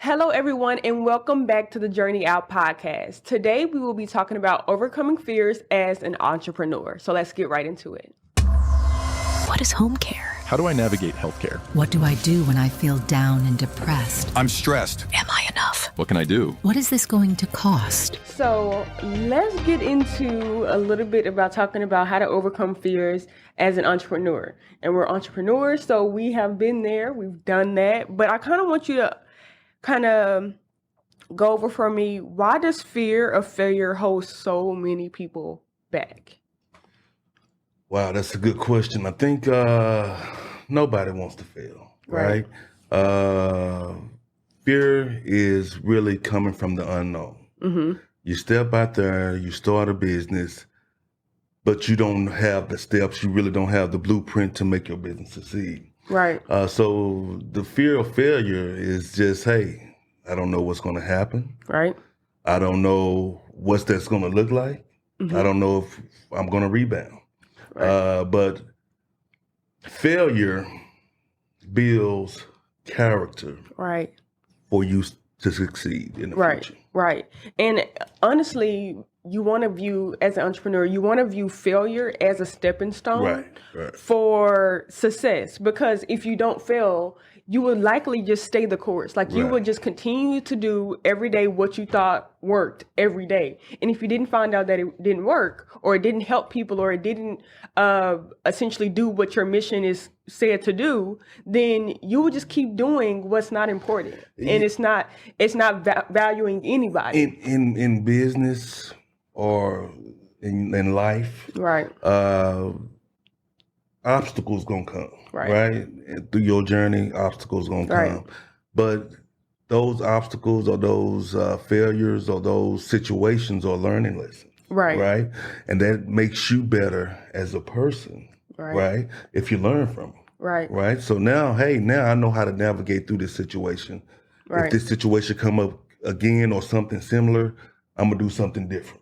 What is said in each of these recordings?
Hello, everyone, and welcome back to the Journey Out podcast. Today, we will be talking about overcoming fears as an entrepreneur. So let's get right into it. What is home care? How do I navigate healthcare? What do I do when I feel down and depressed? I'm stressed. Am I enough? What can I do? What is this going to cost? So let's get into a little bit about talking about how to overcome fears as an entrepreneur. And we're entrepreneurs, so we have been there, we've done that. But I kind of want you to go over for me, why does fear of failure hold so many people back? Wow, that's a good question. I think nobody wants to fail, right? Fear is really coming from the unknown. Mm-hmm. You step out there, you start a business, but you don't have the steps. You really don't have the blueprint to make your business succeed. Right. So the fear of failure is just, hey, I don't know what's going to happen. Right. I don't know what that's going to look like. Mm-hmm. I don't know if I'm going to rebound. Right. But failure builds character Right. for you to succeed in the future. Right. And honestly, you want to view, as an entrepreneur, you want to view failure as a stepping stone for success. Because if you don't fail, you would likely just stay the course. Like you would just continue to do every day what you thought worked every day. And if you didn't find out that it didn't work, or it didn't help people, or it didn't essentially do what your mission is said to do, then you would just keep doing what's not important. And it's not valuing anybody. In business or in life, Right. Obstacles gonna come, Right. And through your journey, obstacles gonna come. But those obstacles or those failures or those situations are learning lessons, right? And that makes you better as a person, right? If you learn from them, right? So now, now I know how to navigate through this situation. If this situation come up again or something similar, I'm gonna do something different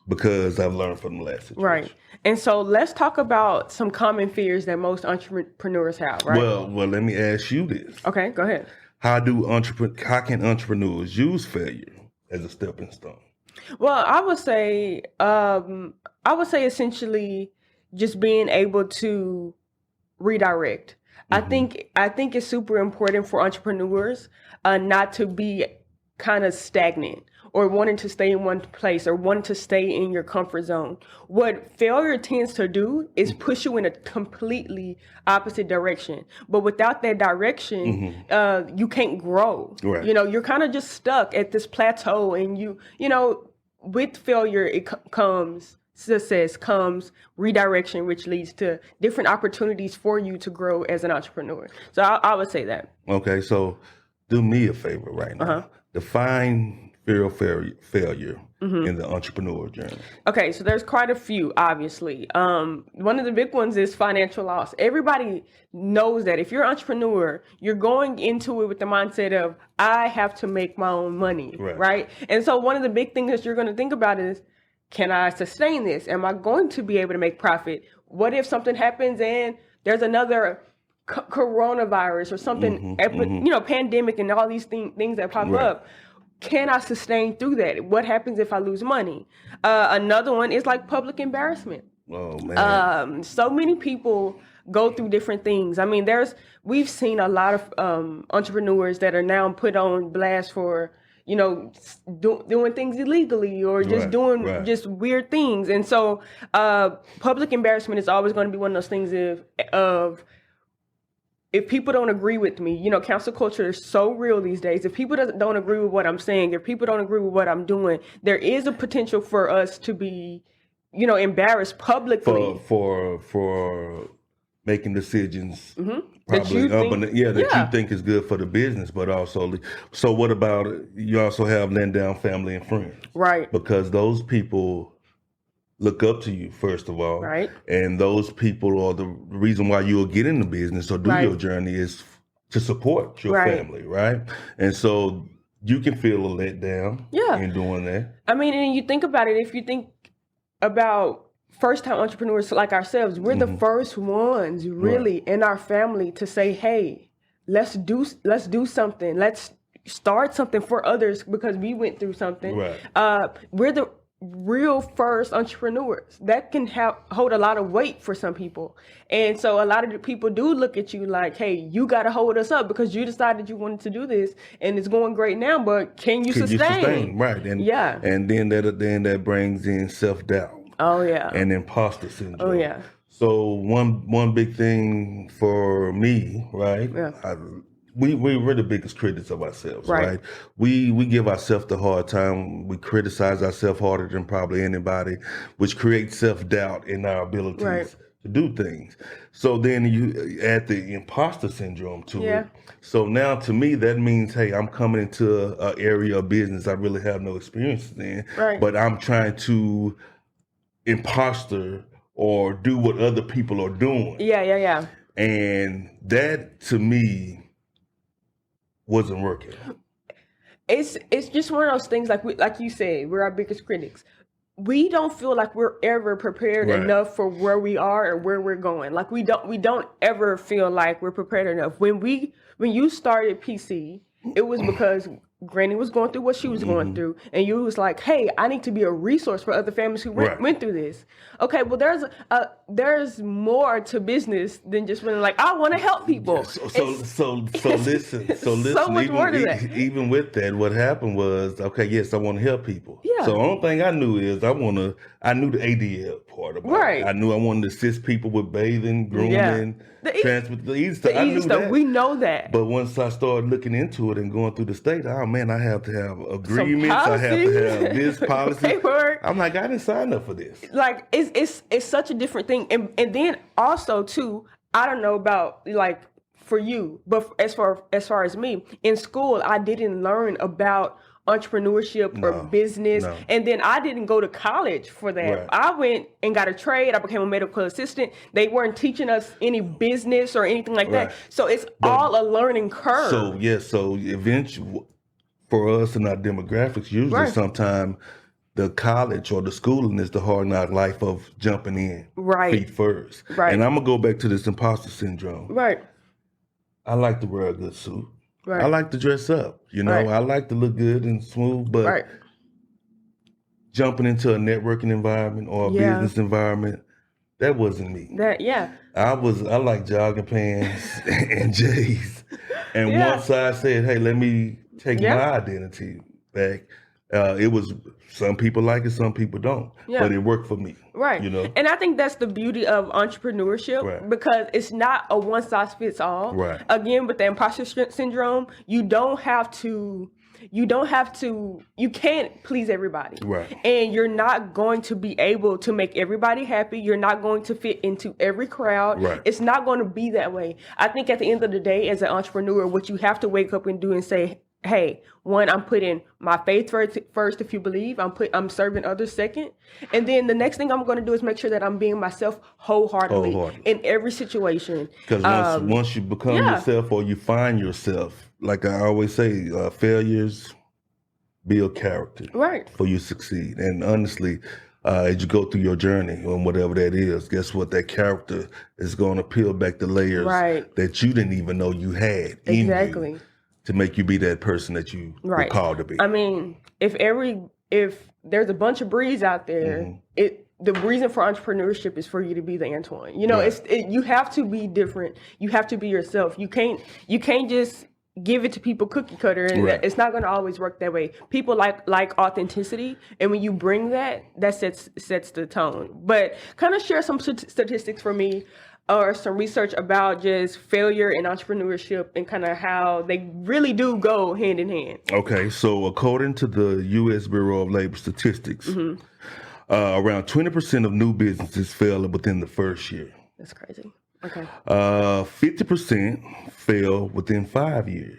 because I've learned from the last situation. Right. And so let's talk about some common fears that most entrepreneurs have, right? Well, let me ask you this. Okay, go ahead. How can entrepreneurs use failure as a stepping stone? Well, I would say essentially just being able to redirect. Mm-hmm. I think it's super important for entrepreneurs not to be kind of stagnant or wanting to stay in one place or wanting to stay in your comfort zone. What failure tends to do is push you in a completely opposite direction. But without that direction, you can't grow. Right. You know, you're kind of just stuck at this plateau, and with failure, comes success, comes redirection, which leads to different opportunities for you to grow as an entrepreneur. So I would say that. Okay, so do me a favor right now. Define fear of failure in the entrepreneur journey. Okay, so there's quite a few, obviously. One of the big ones is financial loss. Everybody knows that if you're an entrepreneur, you're going into it with the mindset of, I have to make my own money, right? And so one of the big things that you're going to think about is, can I sustain this? Am I going to be able to make profit? What if something happens and there's another coronavirus or something, pandemic and all these things that pop up? Can I sustain through that? What happens if I lose money? Another one is like public embarrassment. Oh, man. So many people go through different things. I mean, we've seen a lot of entrepreneurs that are now put on blast for, doing things illegally or just doing just weird things. And so public embarrassment is always going to be one of those things of if people don't agree with me, cancel culture is so real these days. If people don't agree with what I'm saying, if people don't agree with what I'm doing, there is a potential for us to be, embarrassed publicly. For making decisions that you think is good for the business, but also, so what about, you also have letting down family and friends. Right. Because those people look up to you, first of all. Right. And those people are the reason why you'll get in the business or do your journey is to support your family, right? And so you can feel a letdown in doing that. I mean, and you think about it, if you think about first-time entrepreneurs like ourselves, we're the first ones really in our family to say, hey, let's do something. Let's start something for others because we went through something. Right. We're the real first entrepreneurs. That can hold a lot of weight for some people. And so a lot of the people do look at you like, hey, you got to hold us up because you decided you wanted to do this and it's going great now, but can you sustain? Right. And and then that brings in self-doubt. Oh yeah. And imposter syndrome. Oh yeah. So one big thing for me, right? Yeah. We're the biggest critics of ourselves, right? We give ourselves the hard time. We criticize ourselves harder than probably anybody, which creates self-doubt in our abilities to do things. So then you add the imposter syndrome to it. So now to me, that means, hey, I'm coming into an area of business I really have no experience in, but I'm trying to imposter or do what other people are doing. Yeah. And that to me wasn't working. It's just one of those things, like you said, we're our biggest critics. We don't feel like we're ever prepared enough for where we are or where we're going. Like we don't ever feel like we're prepared enough. When you started PC, it was because Granny was going through what she was going through, and you was like, "Hey, I need to be a resource for other families who went through this." Okay, well, there's more to business than just being like, "I want to help people." So listen. So much more to that. Even with that, what happened was, okay, yes, I want to help people. Yeah. So the only thing I knew is I knew the ADL part about it. I knew I wanted to assist people with bathing, grooming, transport, the easy stuff. I knew that. We know that. But once I started looking into it and going through the state, oh man, I have to have agreements. I have to have this policy. Paperwork. I'm like, I didn't sign up for this. Like it's such a different thing, and then also too, I don't know about like for you, but as far as me, in school, I didn't learn about entrepreneurship or business, and then I didn't go to college for that. I went and got a trade. I became a medical assistant. They weren't teaching us any business or anything like that, so it's all a learning curve. So eventually, for us and our demographics, usually sometime the college or the schooling is the hard knock life of jumping in feet first. And I'm gonna go back to this imposter syndrome. I like to wear a good suit. I like to dress up, I like to look good and smooth, but jumping into a networking environment or a business environment, that wasn't me. I like jogging pants and J's. And once I said, hey, let me take my identity back, it was, some people like it, some people don't, but it worked for me. And I think that's the beauty of entrepreneurship, because it's not a one size fits all. Again, with the imposter syndrome, you can't please everybody. And you're not going to be able to make everybody happy. You're not going to fit into every crowd. It's not going to be that way. I think at the end of the day, as an entrepreneur, what you have to wake up and do and say, hey, one, I'm putting my faith first if you believe. I'm serving others second. And then the next thing I'm going to do is make sure that I'm being myself wholeheartedly in every situation. Because once you become yourself or you find yourself, like I always say, failures build character for you to succeed. And honestly, as you go through your journey on whatever that is, guess what? That character is going to peel back the layers that you didn't even know you had in you, to make you be that person that you were called to be. I mean, if there's a bunch of breeds out there, the reason for entrepreneurship is for you to be the Antoine. You have to be different. You have to be yourself. You can't just give it to people cookie cutter, and it's not going to always work that way. People like authenticity, and when you bring that sets the tone. But kind of share some statistics for me, or some research about just failure and entrepreneurship and kind of how they really do go hand in hand. Okay, so according to the U.S. Bureau of Labor Statistics, around 20% of new businesses fail within the first year. That's crazy. Okay. 50% fail within 5 years.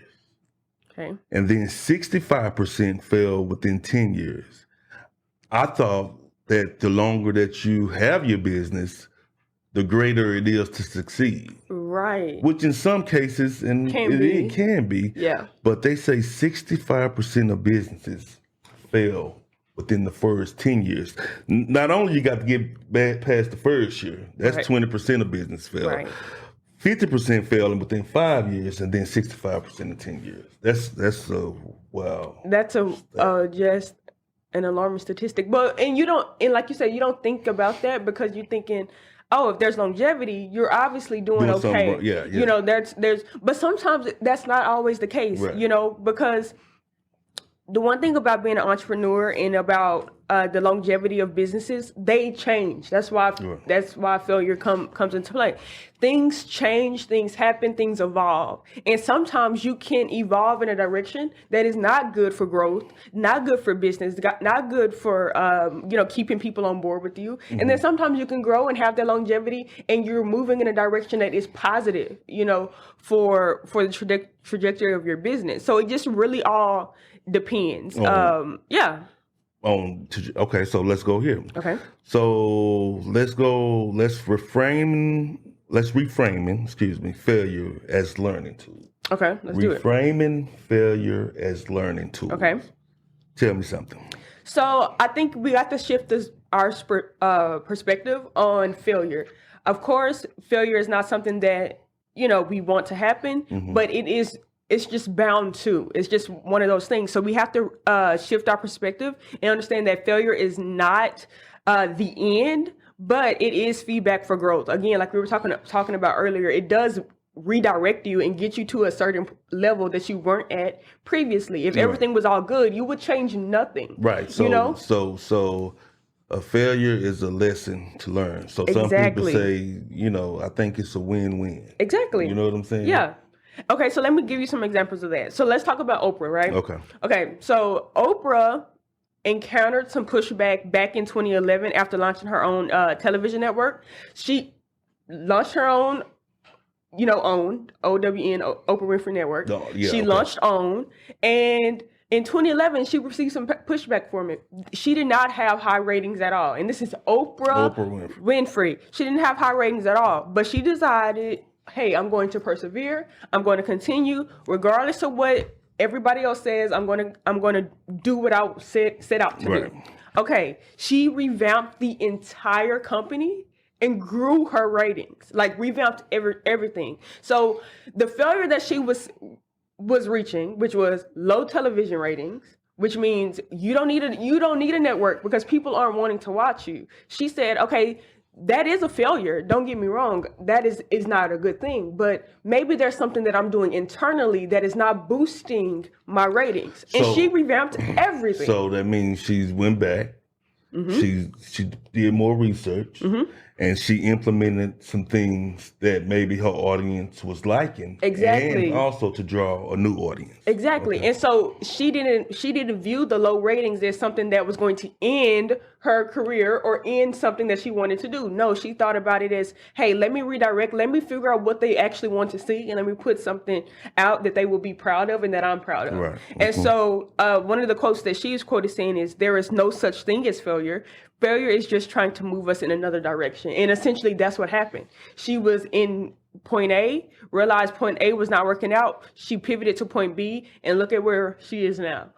Okay. And then 65% fail within 10 years. I thought that the longer that you have your business, the greater it is to succeed. Which in some cases, and it can be. But they say 65% of businesses fail within the first 10 years. Not only you got to get past the first year, that's 20% of business fail. 50% failing within 5 years, and then 65% in 10 years. That's wow. That's just an alarming statistic. But and like you said, you don't think about that because you're thinking, oh, if there's longevity, you're obviously doing okay. Yeah. You know, but sometimes that's not always the case. Right. You know, because the one thing about being an entrepreneur and about the longevity of businesses, they change. That's why failure comes into play. Things change, things happen, things evolve. And sometimes you can evolve in a direction that is not good for growth, not good for business, not good for keeping people on board with you. And then sometimes you can grow and have that longevity and you're moving in a direction that is positive, for the trajectory of your business. So it just really all depends. Okay, so let's go here. Okay. So let's reframe, failure as learning tools. Okay, let's do it. Reframing failure as learning tools. Okay. Tell me something. So I think we got to shift our perspective on failure. Of course, failure is not something that, we want to happen, but it's just bound to. It's just one of those things. So we have to shift our perspective and understand that failure is not the end, but it is feedback for growth. Again, like we were talking about earlier, it does redirect you and get you to a certain level that you weren't at previously. If everything was all good, you would change nothing. Right. So so a failure is a lesson to learn. So some people say, I think it's a win-win. Exactly. You know what I'm saying? Yeah. Okay, so let me give you some examples of that. So let's talk about Oprah, right? Okay, so Oprah encountered some pushback back in 2011 after launching her own television network. She launched her own, OWN, Oprah Winfrey Network. She launched OWN, and in 2011, she received some pushback from it. She did not have high ratings at all. And this is Oprah Winfrey. She didn't have high ratings at all, but she decided, hey, I'm going to persevere. I'm going to continue, regardless of what everybody else says. I'm going to do what I set out to do. Okay, she revamped the entire company and grew her ratings, like revamped everything. So the failure that she was reaching, which was low television ratings, which means you don't need a network because people aren't wanting to watch you. She said, okay, that is a failure. Don't get me wrong. That is not a good thing. But maybe there's something that I'm doing internally that is not boosting my ratings. And she revamped everything. So that means she went back. She did more research. And she implemented some things that maybe her audience was liking. Exactly. And also to draw a new audience. Exactly. Okay. And so she didn't view the low ratings as something that was going to end her career or end something that she wanted to do. No, she thought about it as, hey, let me redirect, let me figure out what they actually want to see, and let me put something out that they will be proud of and that I'm proud of. Right. And so one of the quotes that she is quoted saying is, there is no such thing as failure. Failure is just trying to move us in another direction. And essentially that's what happened. She was in point A, realized point A was not working out. She pivoted to point B, and look at where she is now.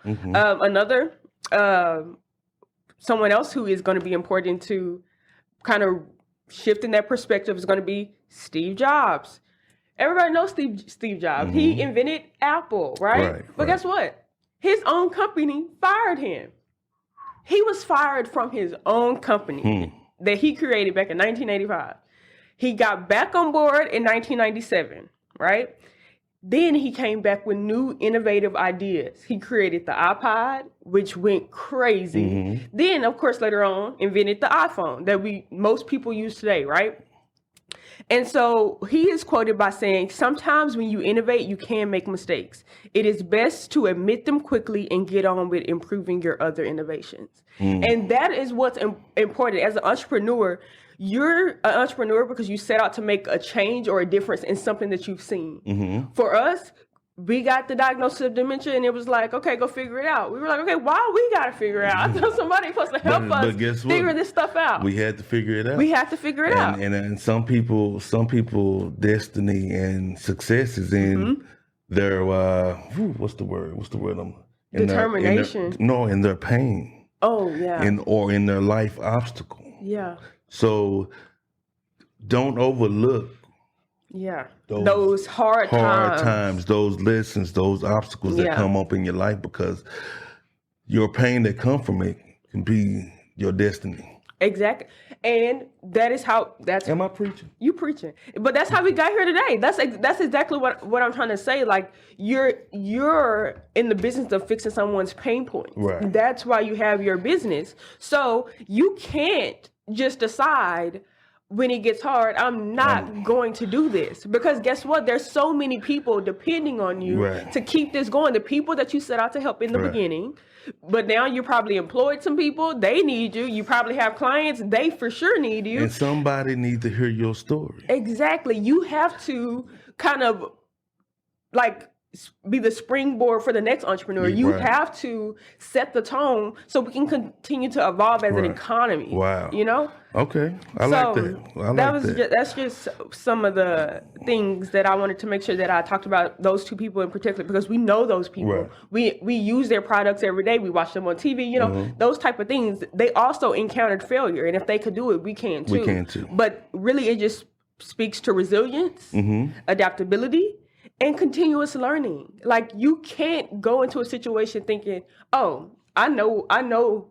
Someone else who is going to be important to kind of shifting that perspective is going to be Steve Jobs. Everybody knows Steve Jobs. He invented Apple, right? But guess what? His own company fired him. He was fired from his own company that he created back in 1985. He got back on board in 1997, right? Then he came back with new innovative ideas. He created the iPod, which went crazy. Then, of course, later on, invented the iPhone that most people use today, right? And so he is quoted by saying, sometimes when you innovate, you can make mistakes. It is best to admit them quickly and get on with improving your other innovations. And that is what's important. As an entrepreneur, you're an entrepreneur because you set out to make a change or a difference in something that you've seen. For us, we got the diagnosis of dementia, and it was like, okay, go figure it out. We were like, okay, why we got to figure it out? I thought somebody supposed to help us figure this stuff out. We had to figure it out. We had to figure it out. And some people, destiny and success is in their, what's the word? Determination. In their pain. Oh, yeah. Or in their life obstacle. Yeah. So don't overlook Yeah. Those hard times, those lessons, those obstacles that come up in your life, because your pain that come from it can be your destiny. Exactly. And that is how Am I preaching? You preaching. But that's how we got here today. That's exactly what I'm trying to say. Like you're in the business of fixing someone's pain points. Right. That's why you have your business. So you can't just decide when it gets hard, I'm not going to do this, because guess what? There's so many people depending on you to keep this going. The people that you set out to help in the beginning, but now you probably employed some people. They need you. You probably have clients. They for sure need you. And somebody needs to hear your story. Exactly. You have to kind of like be the springboard for the next entrepreneur. You have to set the tone so we can continue to evolve as an economy. Wow. You know? Okay. I like that. That's just some of the things that I wanted to make sure that I talked about, those two people in particular, because we know those people. We use their products every day. We watch them on TV, you know, those type of things. They also encountered failure. And if they could do it, we can too. We can too. But really it just speaks to resilience, adaptability, and continuous learning. Like you can't go into a situation thinking, oh, I know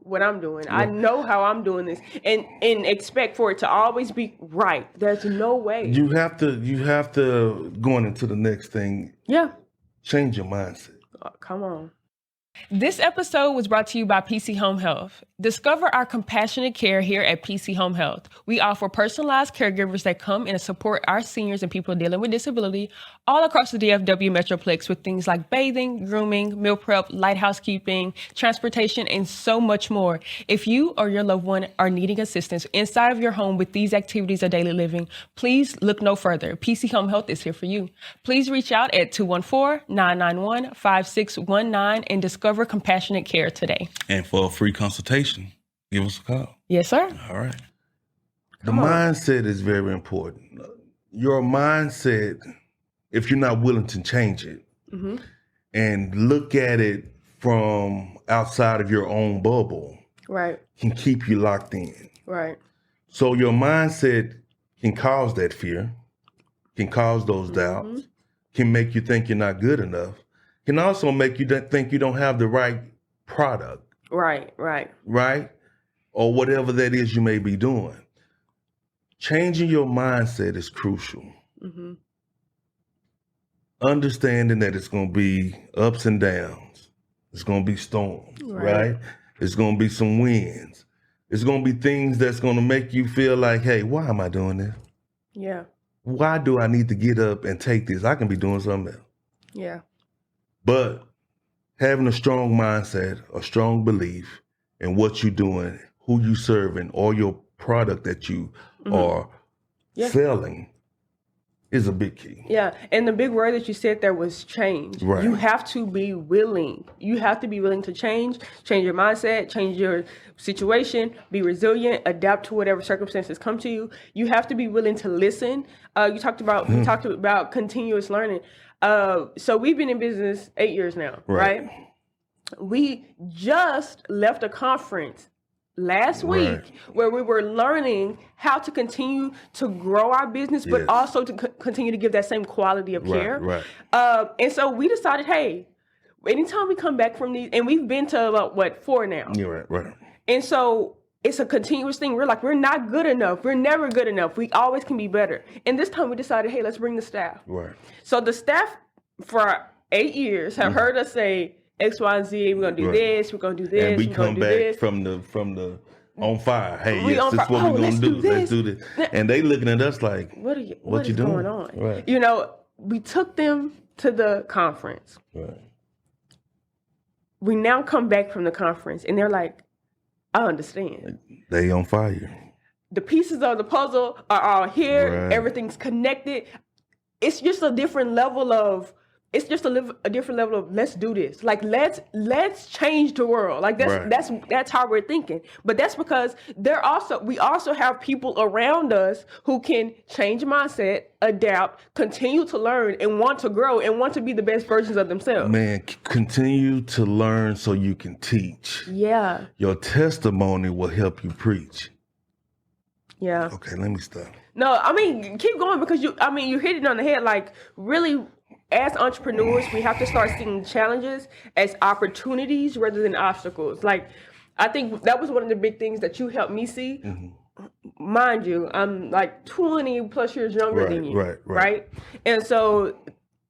what I'm doing. I know how I'm doing this, and expect for it to always be right. There's no way. You have to going into the next thing. Yeah. Change your mindset. Oh, come on. This episode was brought to you by PC Home Health. Discover our compassionate care here at PC Home Health. We offer personalized caregivers that come and support our seniors and people dealing with disability all across the DFW Metroplex with things like bathing, grooming, meal prep, light housekeeping, transportation, and so much more. If you or your loved one are needing assistance inside of your home with these activities of daily living, please look no further. PC Home Health is here for you. Please reach out at 214-991-5619 and discover compassionate care today. And for a free consultation, give us a call. Yes, sir. All right. The mindset is very important. Your mindset, if you're not willing to change it and look at it from outside of your own bubble, can keep you locked in. Right. So your mindset can cause that fear, can cause those doubts, can make you think you're not good enough, can also make you think you don't have the right product. Right? Or whatever that is you may be doing. Changing your mindset is crucial. Understanding that it's going to be ups and downs. It's going to be storms, right? It's going to be some winds. It's going to be things that's going to make you feel like, hey, why am I doing this? Yeah. Why do I need to get up and take this? I can be doing something else. Yeah. But having a strong mindset, a strong belief in what you're doing, who you serving, or your product that you are selling is a big key. Yeah. And the big word that you said there was change. Right. You have to be willing. You have to be willing to change your mindset, change your situation, be resilient, adapt to whatever circumstances come to you. You have to be willing to listen. We talked about continuous learning. So we've been in business 8 years now, right? We just left a conference last week where we were learning how to continue to grow our business, but also to continue to give that same quality of care. And so we decided, hey, anytime we come back from these, and we've been to about 4 now. Right. And so it's a continuous thing. We're like, we're not good enough. We're never good enough. We always can be better. And this time we decided, hey, let's bring the staff. So the staff for 8 years have heard us say X, Y, and Z. We're gonna do this. We're gonna do this. And we come back from the on fire. Hey, yes, this is what we're gonna do. Let's do this. And they looking at us like, what you doing? Going on? You know, we took them to the conference. We now come back from the conference, and they're like, I understand. They on fire. The pieces of the puzzle are all here. Everything's connected. It's just a different level of. It's just a different level of let's do this. Like let's change the world. Like that's how we're thinking. But that's because we also have people around us who can change mindset, adapt, continue to learn, and want to grow and want to be the best versions of themselves. Man, continue to learn so you can teach. Yeah. Your testimony will help you preach. Yeah. Okay, let me stop. No, I mean, keep going because you hit it on the head. Like, really, as entrepreneurs, we have to start seeing challenges as opportunities rather than obstacles. Like, I think that was one of the big things that you helped me see. Mind you, I'm like 20 plus years younger than you, right? And so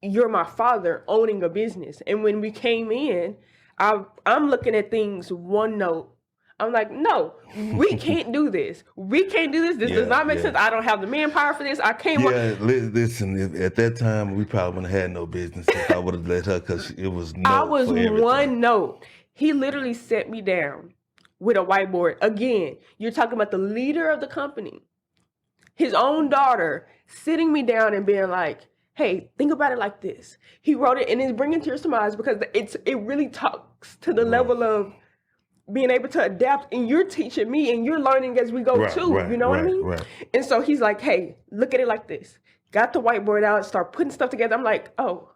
you're my father owning a business. And when we came in, I'm looking at things one note. I'm like, no, we can't do this. We can't do this. This does not make sense. I don't have the manpower for this. I can't. Listen, at that time, we probably wouldn't have had no business if I would have let her, because it was no. I was one note. He literally set me down with a whiteboard. Again, you're talking about the leader of the company, his own daughter, sitting me down and being like, hey, think about it like this. He wrote it, and it's bringing tears to my eyes because it really talks to the level of being able to adapt, and you're teaching me and you're learning as we go too. You know what I mean? And so he's like, hey, look at it like this. Got the whiteboard out, start putting stuff together. I'm like, oh.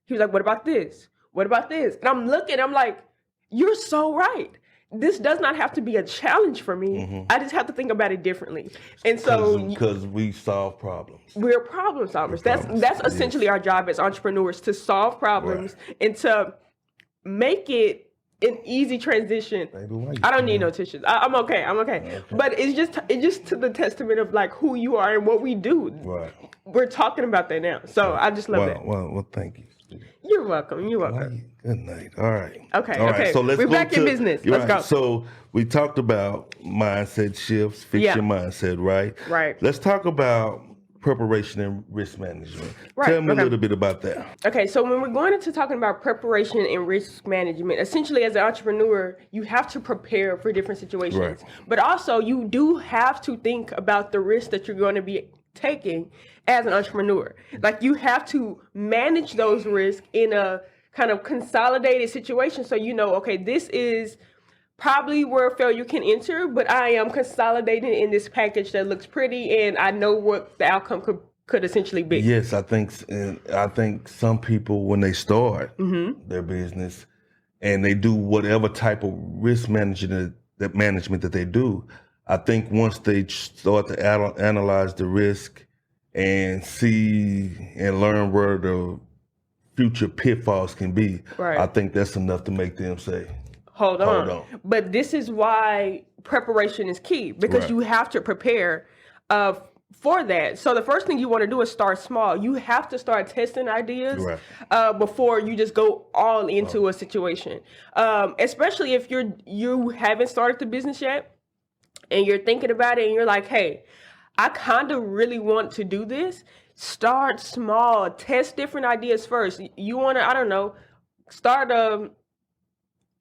He was like, what about this? What about this? And I'm looking, I'm like, you're so right. This does not have to be a challenge for me. I just have to think about it differently. And so because we solve problems. We're problem solvers. That's essentially our job as entrepreneurs, to solve problems and to make it an easy transition. Baby, I don't need no tissues. I'm okay. But it's just to the testament of like who you are and what we do. We're talking about that now. So I just love that. Well, thank you. You're welcome. Good night. All right. Okay. So we're back in business. Let's go. So we talked about mindset shifts, fix your mindset, right? Right. Let's talk about preparation and risk management. Tell me a little bit about that. Okay, so when we're going into talking about preparation and risk management, essentially as an entrepreneur, you have to prepare for different situations. But also you do have to think about the risk that you're going to be taking as an entrepreneur. Like, you have to manage those risks in a kind of consolidated situation. So, you know, okay, this is probably where failure can enter, but I am consolidating in this package that looks pretty, and I know what the outcome could essentially be. Yes, I think some people, when they start their business and they do whatever type of risk management that they do, I think once they start to analyze the risk and see and learn where the future pitfalls can be, I think that's enough to make them say, Hold on. But this is why preparation is key, because you have to prepare for that. So the first thing you want to do is start small. You have to start testing ideas before you just go all into a situation. Especially if you haven't started the business yet and you're thinking about it and you're like, hey, I kind of really want to do this. Start small. Test different ideas first. You want to, I don't know, start a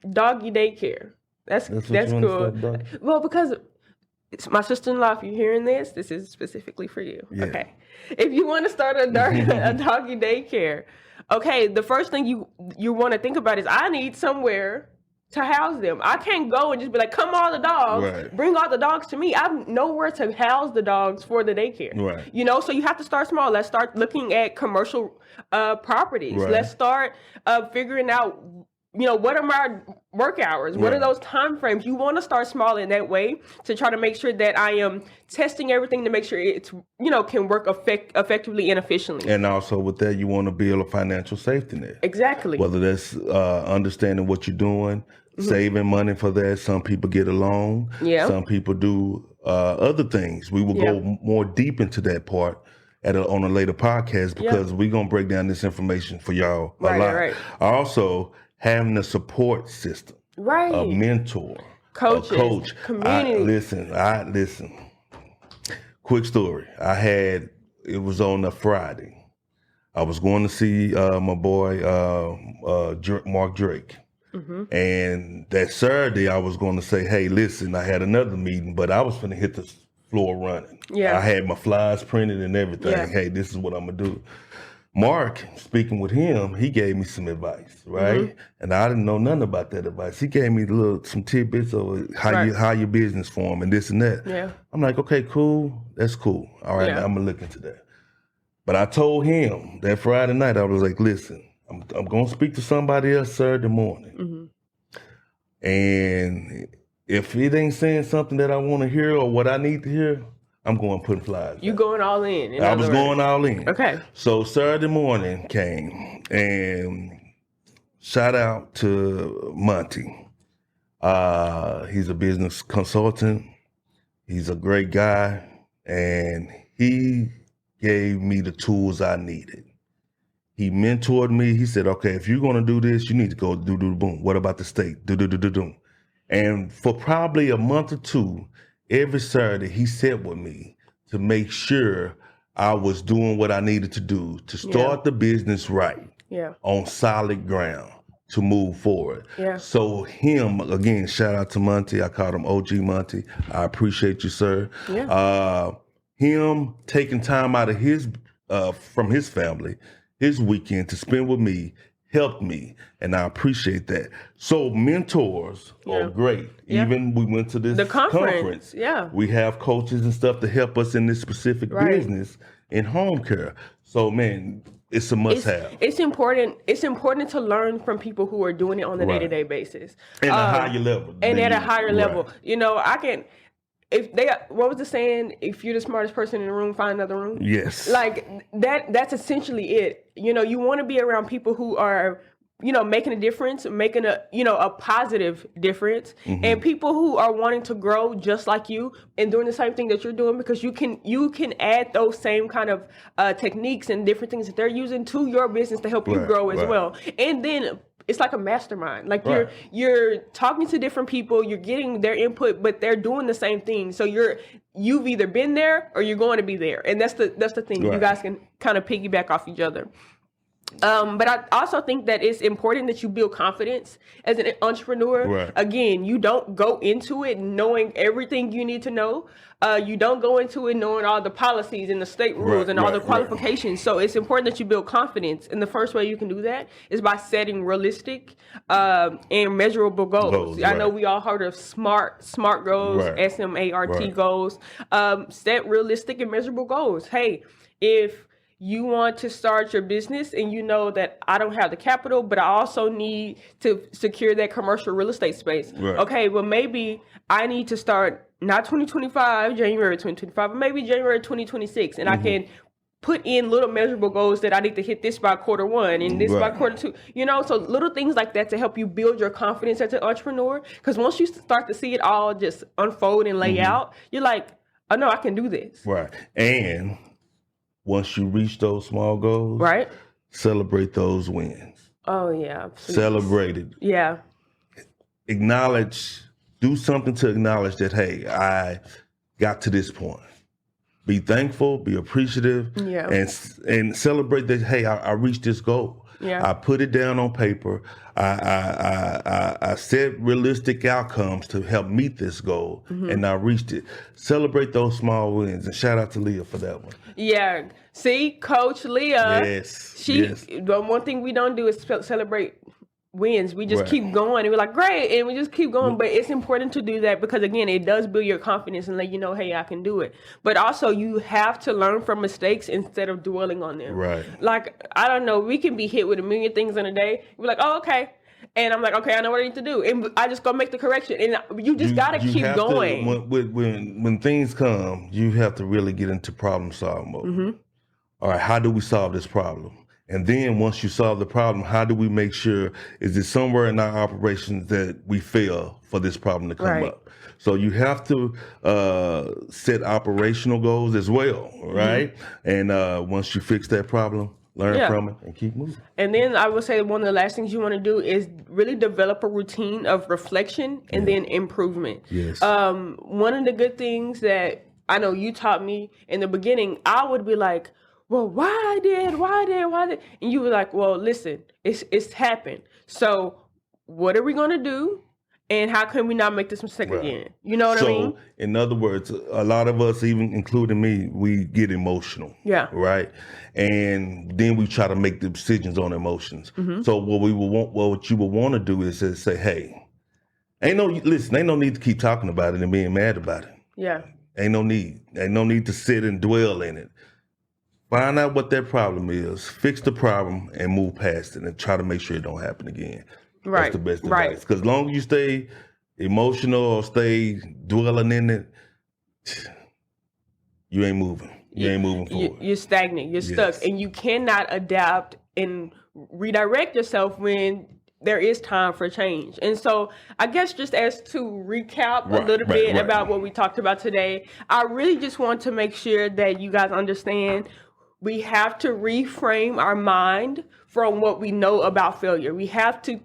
doggy daycare. That's cool. Well, because it's my sister-in-law, if you're hearing this is specifically for you. Okay. If you want to start a doggy daycare, okay, the first thing you want to think about is, I need somewhere to house them. I can't go and just be like, come all the dogs, bring all the dogs to me. I have nowhere to house the dogs for the daycare. You know, so you have to start small. Let's start looking at commercial properties. Let's start figuring out, you know, what are my work hours? What are those time frames? You want to start small in that way to try to make sure that I am testing everything to make sure it's, you know, can work effectively and efficiently. And also with that, you want to build a financial safety net. Exactly. Whether that's understanding what you're doing, saving money for that. Some people get a loan. Some people do other things. We will go more deep into that part on a later podcast, because we're going to break down this information for y'all a lot. Also, having a support system, a mentor, coaches, a coach, community. Listen. Quick story. It was on a Friday. I was going to see my boy, Mark Drake. And that Saturday I was going to say, hey, listen, I had another meeting, but I was going to hit the floor running. I had my flyers printed and everything. Hey, this is what I'm going to do. Mark, speaking with him, he gave me some advice, right? And I didn't know nothing about that advice. He gave me some tidbits of how your business form and this and that. I'm like, okay, cool. That's cool. All right, I'm gonna look into that. But I told him that Friday night, I was like, listen, I'm gonna speak to somebody else Saturday morning. And if it ain't saying something that I want to hear or what I need to hear, I'm going putting flyers. You going all in I was going all in. Okay. So Saturday morning came, and shout out to Monty. He's a business consultant. He's a great guy, and he gave me the tools I needed. He mentored me. He said, okay, if you're going to do this, you need to go do boom. What about the state? Do. And for probably a month or two, every Saturday, he sat with me to make sure I was doing what I needed to do to start the business right on solid ground to move forward. Yeah. So him, again, shout out to Monty. I called him OG Monty. I appreciate you, sir. Yeah. Him taking time out of his from his family, his weekend to spend with me, helped me, and I appreciate that. So mentors are great. Even we went to this conference. Yeah. We have coaches and stuff to help us in this specific business in home care. So man, it's a must-have. It's important. It's important to learn from people who are doing it on a day-to-day basis. And a higher level. And at a higher level. You know, I can... what was the saying? If you're the smartest person in the room, find another room. Yes. Like that's essentially it. You know, you want to be around people who are, you know, making a difference, making a positive difference, and people who are wanting to grow just like you and doing the same thing that you're doing, because you can add those same kind of techniques and different things that they're using to your business to help you grow as well. And then it's like a mastermind. Like you're talking to different people, you're getting their input, but they're doing the same thing. So you've either been there or you're going to be there, and that's the thing. You guys can kind of piggyback off each other. But I also think that it's important that you build confidence as an entrepreneur. Again, you don't go into it knowing everything you need to know. You don't go into it knowing all the policies and the state rules and all the qualifications. So it's important that you build confidence. And the first way you can do that is by setting realistic and measurable goals. I know we all heard of SMART goals, SMART goals. Set realistic and measurable goals. Hey, if you want to start your business and you know that I don't have the capital, but I also need to secure that commercial real estate space. Okay, well, maybe I need to start not January 2025, but maybe January 2026. And I can put in little measurable goals that I need to hit this by quarter one and this by quarter two. You know, so little things like that to help you build your confidence as an entrepreneur. Because once you start to see it all just unfold and lay out, you're like, oh, no, I can do this. And once you reach those small goals, celebrate those wins. Oh, yeah. Please. Celebrate it. Yeah. Acknowledge, do something to acknowledge that, hey, I got to this point. Be thankful, be appreciative, and celebrate that, hey, I reached this goal. I put it down on paper. I set realistic outcomes to help meet this goal, and I reached it. Celebrate those small wins, and shout out to Leah for that one. Yeah. See, Coach Leah. Yes. The one thing we don't do is celebrate wins. We just keep going, and we're like, great, and we just keep going. But it's important to do that because, again, it does build your confidence and let you know, hey, I can do it. But also, you have to learn from mistakes instead of dwelling on them. Like, I don't know, we can be hit with a million things in a day. We're like, oh, okay. And I'm like, okay, I know what I need to do. And I just go make the correction. And you just got to keep going. When things come, you have to really get into problem solving mode. All right, how do we solve this problem? And then once you solve the problem, how do we make sure, is it somewhere in our operations that we fail for this problem to come up? So you have to set operational goals as well, right? And once you fix that problem, learn from it and keep moving. And then I would say one of the last things you want to do is really develop a routine of reflection and then improvement. One of the good things that I know you taught me in the beginning, I would be like, well, why did? And you were like, well, listen, it's happened. So what are we going to do? And how can we not make this mistake again? You know what I mean? So, in other words, a lot of us, even including me, we get emotional. Right? And then we try to make the decisions on emotions. So what you would want to do is say, hey, ain't no need to keep talking about it and being mad about it. Ain't no need to sit and dwell in it. Find out what that problem is, fix the problem, and move past it and try to make sure it don't happen again. That's the best advice. Because as long as you stay emotional or stay dwelling in it, you ain't moving. You ain't moving forward. You're stagnant. You're stuck. And you cannot adapt and redirect yourself when there is time for change. And so I guess just as to recap a little bit about what we talked about today, I really just want to make sure that you guys understand we have to reframe our mind from what we know about failure. We have to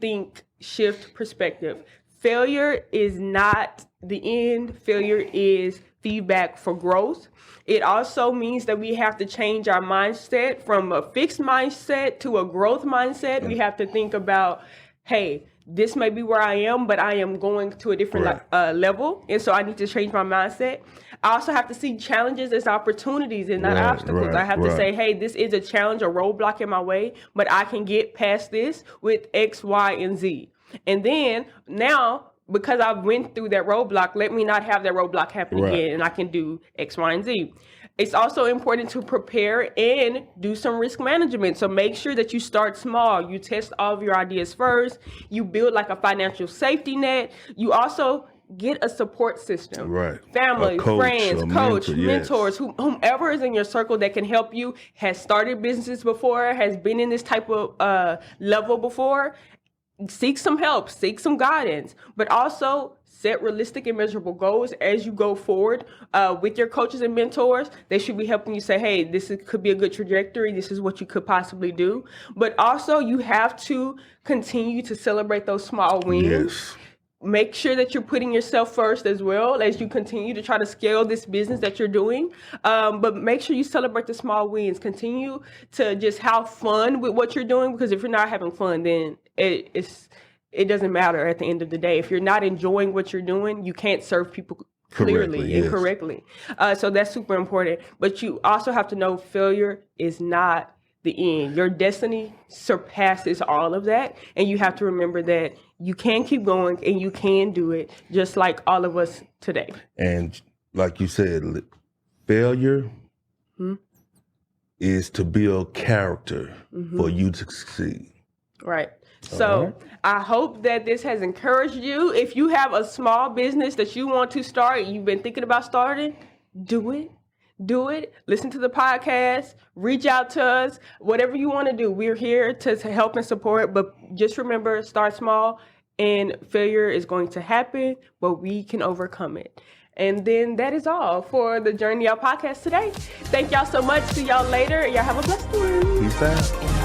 shift perspective. Failure is not the end. Failure is feedback for growth. It also means that we have to change our mindset from a fixed mindset to a growth mindset. We have to think about, hey, this may be where I am, but I am going to a different level. And so I need to change my mindset. I also have to see challenges as opportunities and not obstacles. I have to say, hey, this is a challenge, a roadblock in my way, but I can get past this with X, Y, and Z. And then now, because I went through that roadblock, let me not have that roadblock happen again, and I can do X, Y, and Z. It's also important to prepare and do some risk management. So make sure that you start small. You test all of your ideas first. You build like a financial safety net. You also get a support system. Family, friends, coach, mentors, whomever is in your circle that can help you, has started businesses before, has been in this type of level before. Seek some help, seek some guidance, but also set realistic and measurable goals as you go forward with your coaches and mentors. They should be helping you say, hey, could be a good trajectory. This is what you could possibly do. But also you have to continue to celebrate those small wins. Make sure that you're putting yourself first as well as you continue to try to scale this business that you're doing. But make sure you celebrate the small wins. Continue to just have fun with what you're doing, because if you're not having fun, then it doesn't matter at the end of the day. If you're not enjoying what you're doing, you can't serve people clearly and correctly. So that's super important. But you also have to know failure is not the end. Your destiny surpasses all of that. And you have to remember that you can keep going and you can do it, just like all of us today. And like you said, failure is to build character for you to succeed. Right. So I hope that this has encouraged you. If you have a small business that you want to start, you've been thinking about starting, do it. Do it. Listen to the podcast. Reach out to us. Whatever you want to do, we're here to help and support. But just remember, start small, and failure is going to happen, but we can overcome it. And then that is all for the Journey Out podcast today. Thank y'all so much. See y'all later. Y'all have a blessed one. Peace out.